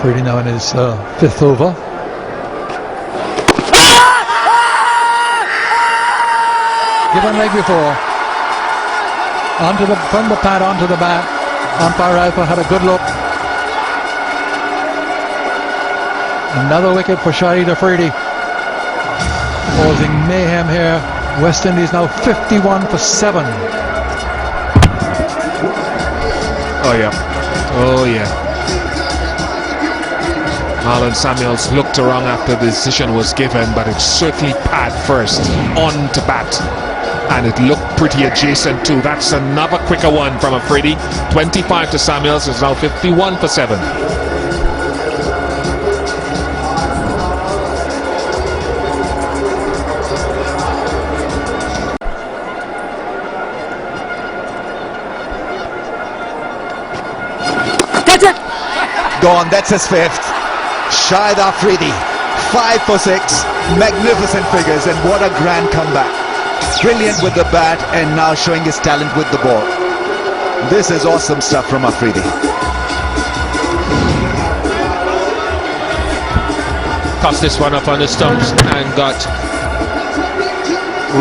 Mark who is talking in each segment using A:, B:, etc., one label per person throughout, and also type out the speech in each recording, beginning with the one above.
A: Freddie now in his fifth over. Given like before. From the pad onto the bat. Umpire Alpha had a good look. Another wicket for Shahid Afridi. Causing mayhem here. West Indies now 51 for 7.
B: Oh yeah. Oh yeah. Marlon Samuels looked around after the decision was given, but it certainly pad first on to bat. And it looked pretty adjacent too. That's another quicker one from Afridi. 25 to Samuels is now 51 for 7.
C: Gone, that's his fifth. Shahid Afridi, 5 for 6. Magnificent figures, and what a grand comeback. Brilliant with the bat and now showing his talent with the ball. This is awesome stuff from Afridi.
D: Tossed this one up on the stumps and got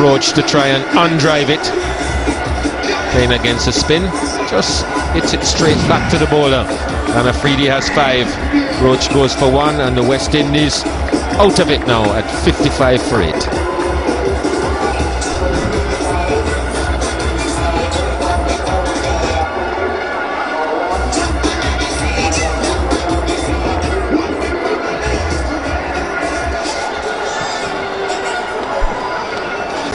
D: Roach to try and undrive it. Playing against the spin, just hits it straight back to the bowler. And Afridi has 5. Roach goes for 1, and the West Indies out of it now at 55 for 8.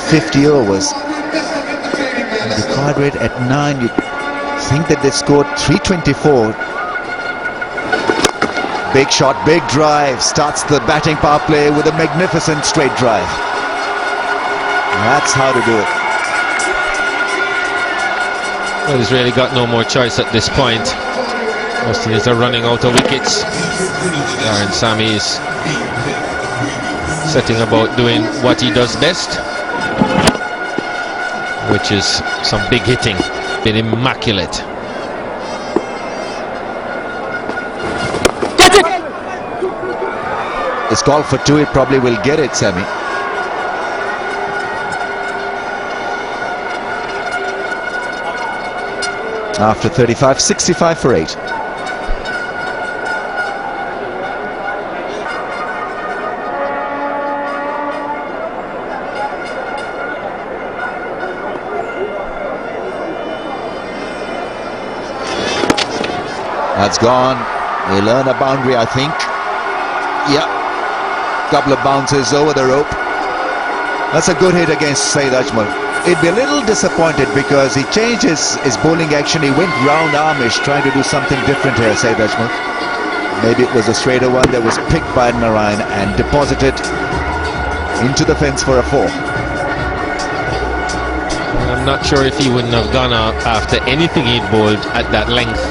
C: .50 overs. And the card rate at 9. You think that they scored 324. Big shot, big drive. Starts the batting power play with a magnificent straight drive. That's how to do it.
D: Well, he's really got no more choice at this point. West Indies are running out of wickets. Darren Sammy is setting about doing what he does best, which is some big hitting. Been immaculate.
C: It's called for 2, it probably will get it, Sammy. After 35, 65 for 8. That's gone. They learn a boundary, I think. Yeah. Couple of bounces over the rope. That's a good hit against Saeed Ajmal. He'd be a little disappointed because he changed his bowling action. He went round armish trying to do something different here, Saeed Ajmal. Maybe it was a straighter one that was picked by Narayan and deposited into the fence for a 4.
D: I'm not sure if he wouldn't have gone out after anything he'd bowled at that length.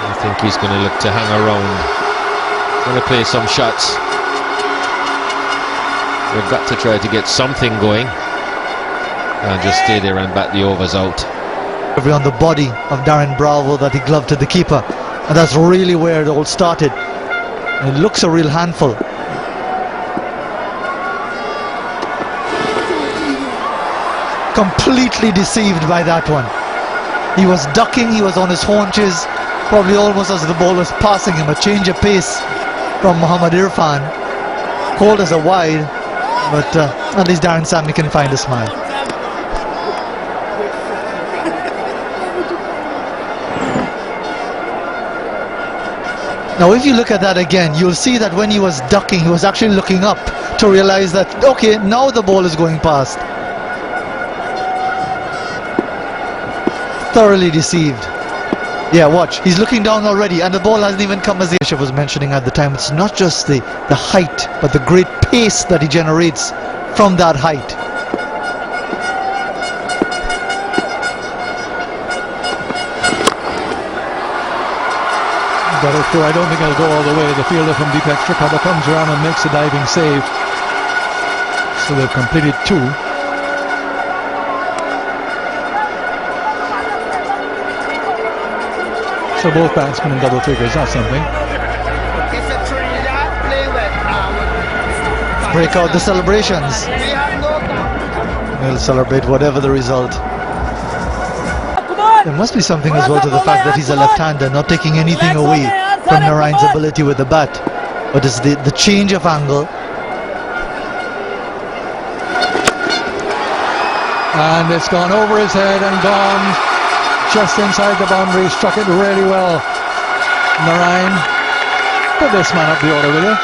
D: I think he's going to look to hang around. Going to play some shots. They've got to try to get something going and just stay there and bat the overs out.
A: On the body of Darren Bravo that he gloved to the keeper, and that's really where it all started. It looks a real handful. Completely deceived by that one. He was ducking, he was on his haunches, probably almost as the ball was passing him. A change of pace from Muhammad Irfan. Called as a wide, but at least Darren Sammy can find a smile. Now if you look at that again, you'll see that when he was ducking, he was actually looking up to realize that, okay, now the ball is going past. Thoroughly deceived. Yeah, watch, he's looking down already, and the ball hasn't even come. As the Bishop was mentioning at the time, it's not just the height, but the great pace that he generates from that height. Got it through. I don't think it'll go all the way. The fielder from deep extra cover comes around and makes a diving save. So they've completed 2.
E: So both batsmen in double figures, that's something.
A: Break out the celebrations. They'll celebrate whatever the result. There must be something as well to the fact that he's a left-hander, not taking anything away from Narayan's ability with the bat. But it's the change of angle.
E: And it's gone over his head and gone just inside the boundary. Struck it really well. Narayan, put this man up the order, will you?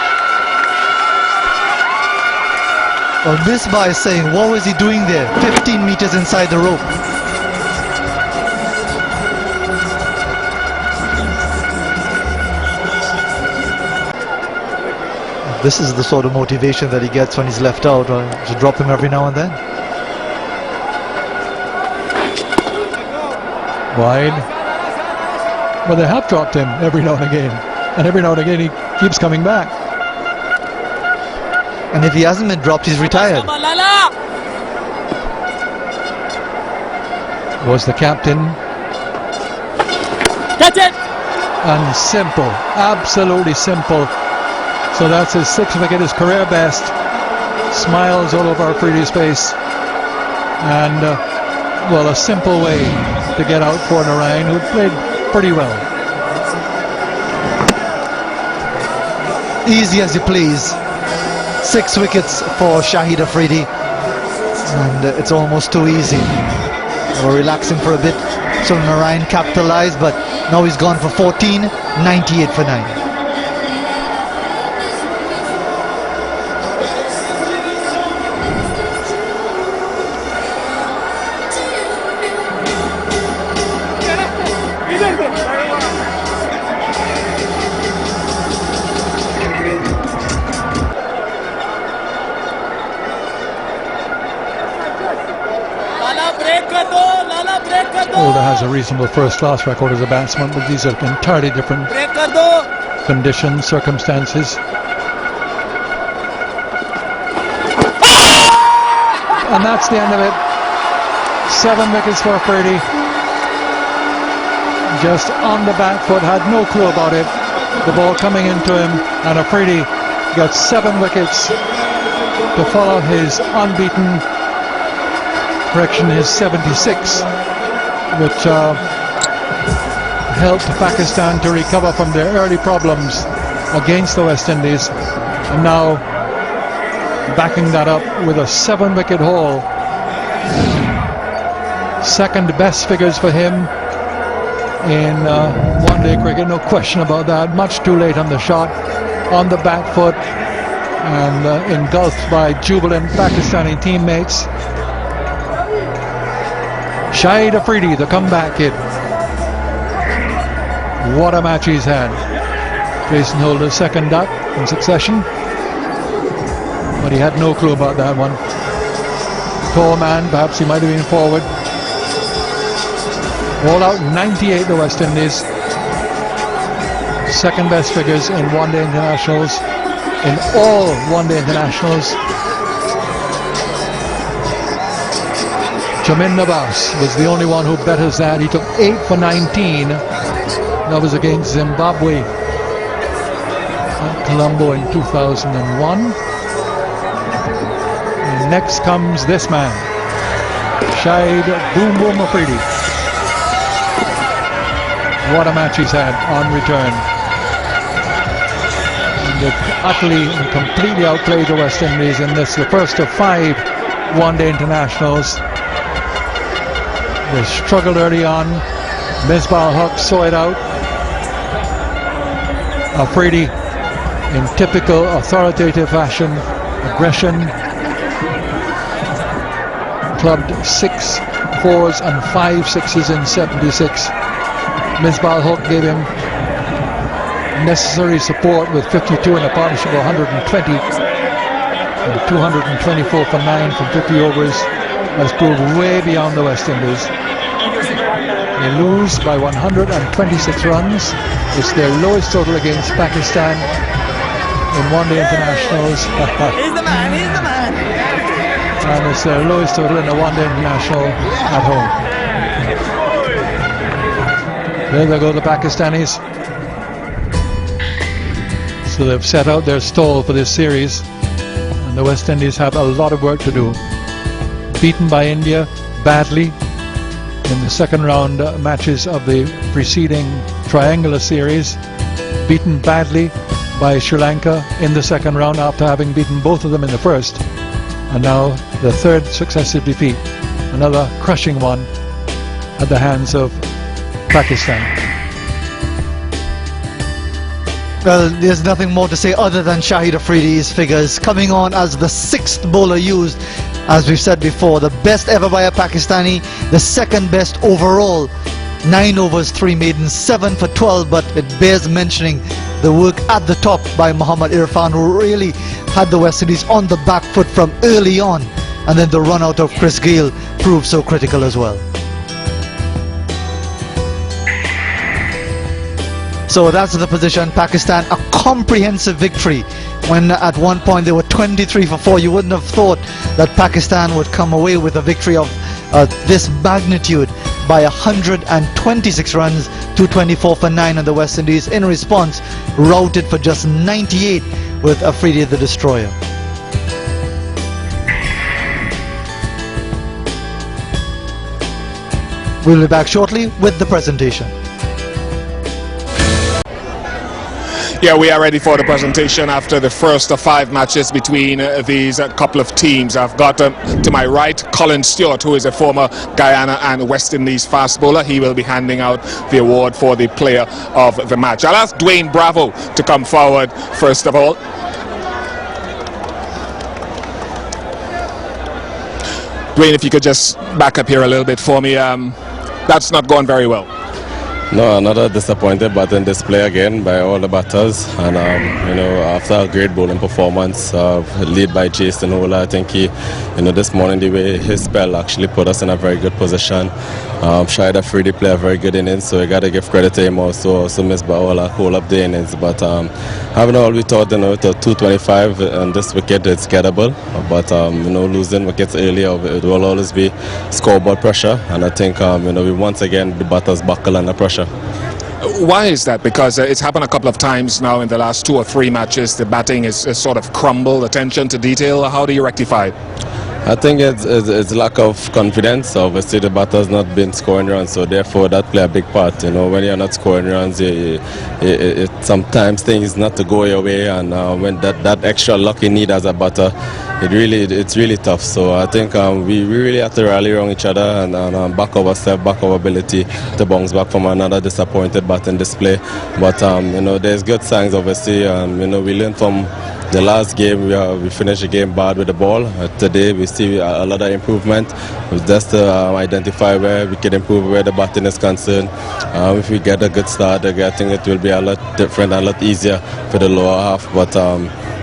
A: Well, this by is saying, what was he doing there? 15 meters inside the rope. This is the sort of motivation that he gets when he's left out, or to drop him every now and then.
E: Wide. Well, they have dropped him every now and again. And every now and again he keeps coming back.
A: And if he hasn't been dropped, he's retired.
E: Was the captain.
F: Catch it!
E: And simple. Absolutely simple. So that's his 6th wicket, his career best. Smiles all over Afridi's face. And, well, a simple way to get out for Narayan, who played pretty well.
A: Easy as you please. 6 wickets for Shahid Afridi. And it's almost too easy. We're relaxing for a bit. So Narayan capitalized, but now he's gone for 14, 98 for 9.
E: Holder has a reasonable first-class record as a batsman, but these are entirely different conditions, circumstances. And that's the end of it. 7 wickets for Afridi. Just on the back foot, had no clue about it. The ball coming into him, and Afridi gets 7 wickets to follow his unbeaten, his 76, which helped Pakistan to recover from their early problems against the West Indies, and now backing that up with a 7-wicket haul. Second best figures for him in one-day cricket, no question about that. Much too late on the shot, on the back foot, and engulfed by jubilant Pakistani teammates. Shahid Afridi, the comeback kid. What a match he's had. Jason Holder's second duck in succession, but he had no clue about that one. Tall man, perhaps he might have been forward. All out 98, the West Indies. Second best figures in one-day internationals, in all one-day internationals. Jamin Nabas was the only one who betters that. He took 8 for 19. That was against Zimbabwe at Colombo in 2001. And next comes this man, Shahid Boom Boom Afridi. What a match he's had on return. They utterly and completely outplayed the West Indies in this, the first of 5 one-day internationals. They struggled early on. Misbah Huq saw it out. Afridi, in typical authoritative fashion, aggression, clubbed 6 4s and 5 6s in 76. Misbah Huq gave him necessary support with 52 in a partnership of 120, and 224 for 9 from 50 overs has proved way beyond the West Indies. They lose by 126 runs. It's their lowest total against Pakistan in one-day internationals.
F: He's the man, he's the man.
E: And it's their lowest total in a one-day international at home. There they go, the Pakistanis. So they've set out their stall for this series, and the West Indies have a lot of work to do. Beaten by India badly in the second round matches of the preceding triangular series, beaten badly by Sri Lanka in the second round after having beaten both of them in the first, and now the third successive defeat, another crushing one at the hands of Pakistan.
A: Well, there's nothing more to say other than Shahid Afridi's figures coming on as the 6th bowler used. As we've said before, the best ever by a Pakistani, the second best overall. 9 overs, 3 maidens, 7 for 12, but it bears mentioning the work at the top by Mohammad Irfan, who really had the West Indies on the back foot from early on, and then the run out of Chris Gayle proved so critical as well. So that's the position. Pakistan, a comprehensive victory, when at one point they were 23 for 4. You wouldn't have thought that Pakistan would come away with a victory of this magnitude by 126 runs, 224 for 9, and the West Indies in response routed for just 98 with Afridi the destroyer. We'll be back shortly with the presentation.
B: Yeah, we are ready for the presentation after the first of 5 matches between these couple of teams. I've got to my right Colin Stewart, who is a former Guyana and West Indies fast bowler. He will be handing out the award for the player of the match. I'll ask Dwayne Bravo to come forward first of all. Dwayne, if you could just back up here a little bit for me. That's not going very well.
G: No, another disappointed batting display again by all the batters, and you know, after a great bowling performance, lead by Jason Ola, I think he, you know, this morning the way his spell actually put us in a very good position. Shahid Afridi played a very good innings, so we got to give credit to him also. Also missed by all hold up the innings, but having all we thought, you know, to 225 on this wicket, it's gettable, but you know, losing wickets earlier, it will always be scoreboard pressure, and I think you know, we once again the batters buckle under pressure.
B: Why is that? Because it's happened a couple of times now in the last 2 or 3 matches. The batting is sort of crumbled, attention to detail. How do you rectify it?
G: I think it's lack of confidence. Obviously, the batter's not been scoring runs, so therefore that play a big part. You know, when you're not scoring runs, sometimes things not to go your way, and when that extra luck you need as a batter, it's really tough. So I think we really have to rally around each other and back ourselves, back our ability to bounce back from another disappointed batting display. But you know, there's good signs. Obviously, you know, we learned from the last game. We finished the game bad with the ball. Today we see a lot of improvement. It's just to identify where we can improve, where the batting is concerned. If we get a good start, I think it will be a lot different, a lot easier for the lower half. But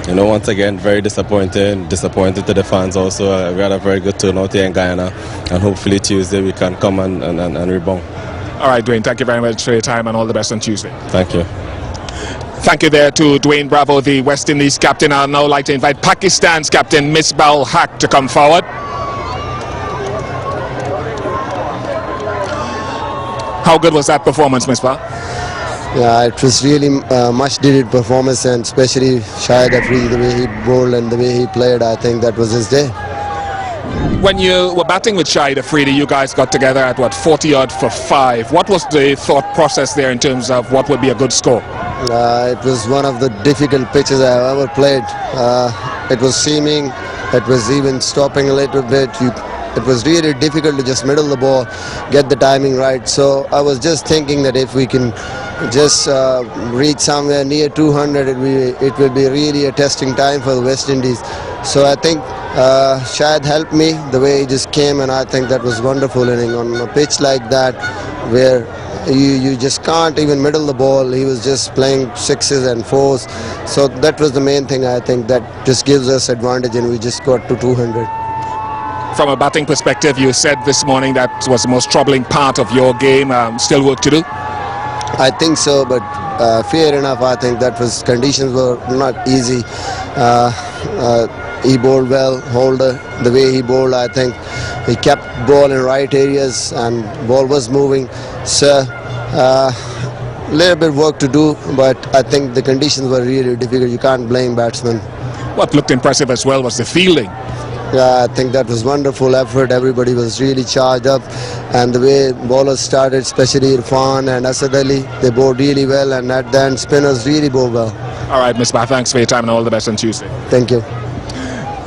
G: you know, once again, very disappointed to the fans also. We had a very good turnout here in Guyana, and hopefully Tuesday we can come and rebound.
B: All right, Dwayne, thank you very much for your time, and all the best on Tuesday.
G: Thank you.
B: Thank you there to Dwayne Bravo, the West Indies captain. I'd now like to invite Pakistan's captain, Misbah Haq, to come forward. How good was that performance, Misbah?
H: Yeah, it was really much needed performance, and especially Shahid Afridi, the way he bowled and the way he played, I think that was his day.
B: When you were batting with Shahid Afridi, you guys got together at what, 40 odd for 5. What was the thought process there in terms of what would be a good score?
H: It was one of the difficult pitches I have ever played. It was seaming, it was even stopping a little bit. It was really difficult to just middle the ball, get the timing right. So I was just thinking that if we can just reach somewhere near 200, it will be really a testing time for the West Indies. So I think Shahid helped me the way he just came, and I think that was wonderful inning on a pitch like that where you just can't even middle the ball. He was just playing 6s and 4s. So that was the main thing, I think, that just gives us advantage, and we just got to 200.
B: From a batting perspective, you said this morning that was the most troubling part of your game. Still work to do?
H: I think so, but fair enough, I think that was conditions were not easy. He bowled well, Holder, the way he bowled, I think he kept ball in right areas and ball was moving. So Little bit work to do, but I think the conditions were really difficult. You can't blame batsmen.
B: What looked impressive as well was the fielding.
H: Yeah, I think that was wonderful effort. Everybody was really charged up, and the way bowlers started, especially Irfan and Asad Ali, they bowled really well, and at the end spinners really bowled well.
B: All right, Misbah, thanks for your time and all the best on Tuesday.
H: Thank you.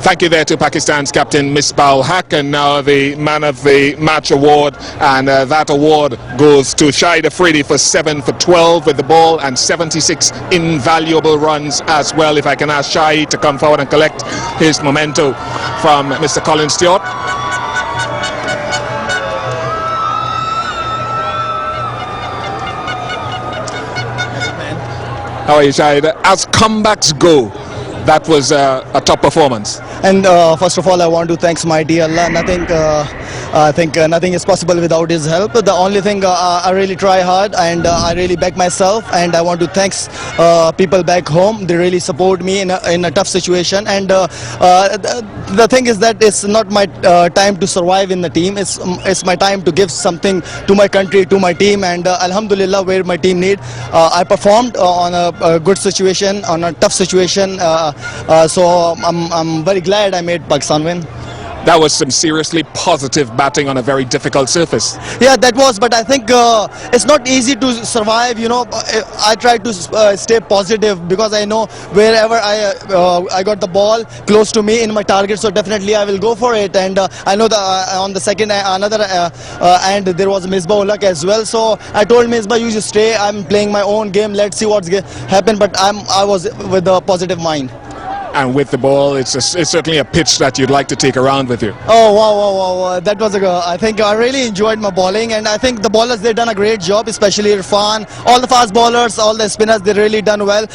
B: Thank you there to Pakistan's captain Misbah Haq, and now the man of the match award, and that award goes to Shahid Afridi for 7 for 12 with the ball and 76 invaluable runs as well. If I can ask Shahid to come forward and collect his memento from Mr. Colin Stewart. How are you, Shahid? As comebacks go, that was a top performance.
F: And first of all, I want to thank my dear Allah. I think nothing is possible without His help. The only thing I really try hard, and I really back myself, and I want to thank people back home. They really support me in a tough situation. And the thing is that it's not my time to survive in the team. It's my time to give something to my country, to my team, and Alhamdulillah, where my team need, I performed on a good situation, on a tough situation. So I'm very glad I made Pakistan win.
B: That was some seriously positive batting on a very difficult surface.
F: Yeah, that was, but I think it's not easy to survive. You know, I try to stay positive because I know wherever I got the ball close to me in my target, so definitely I will go for it. And I know that on the second another and there was Misbah Ulaq as well. So I told Misbah, you just stay. I'm playing my own game. Let's see what's happen. But I was with a positive mind.
B: And with the ball, it's certainly a pitch that you'd like to take around with you.
F: Oh wow! That was I think I really enjoyed my bowling, and I think the bowlers, they done a great job, especially Irfan, all the fast bowlers, all the spinners, they really done well.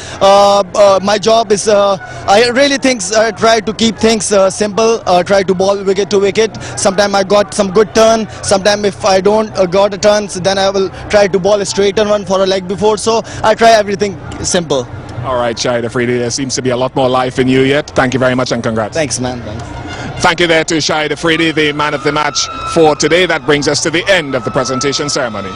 F: My job is I really think try to keep things simple. Try to bowl wicket to wicket. Sometimes I got some good turn. Sometimes if I don't got a turn, so then I will try to bowl a straighter one for a leg before. So I try everything simple.
B: All right, Shahid Afridi, there seems to be a lot more life in you yet. Thank you very much and congrats.
F: Thanks, man. Thanks.
B: Thank you there to Shahid Afridi, the man of the match for today. That brings us to the end of the presentation ceremony.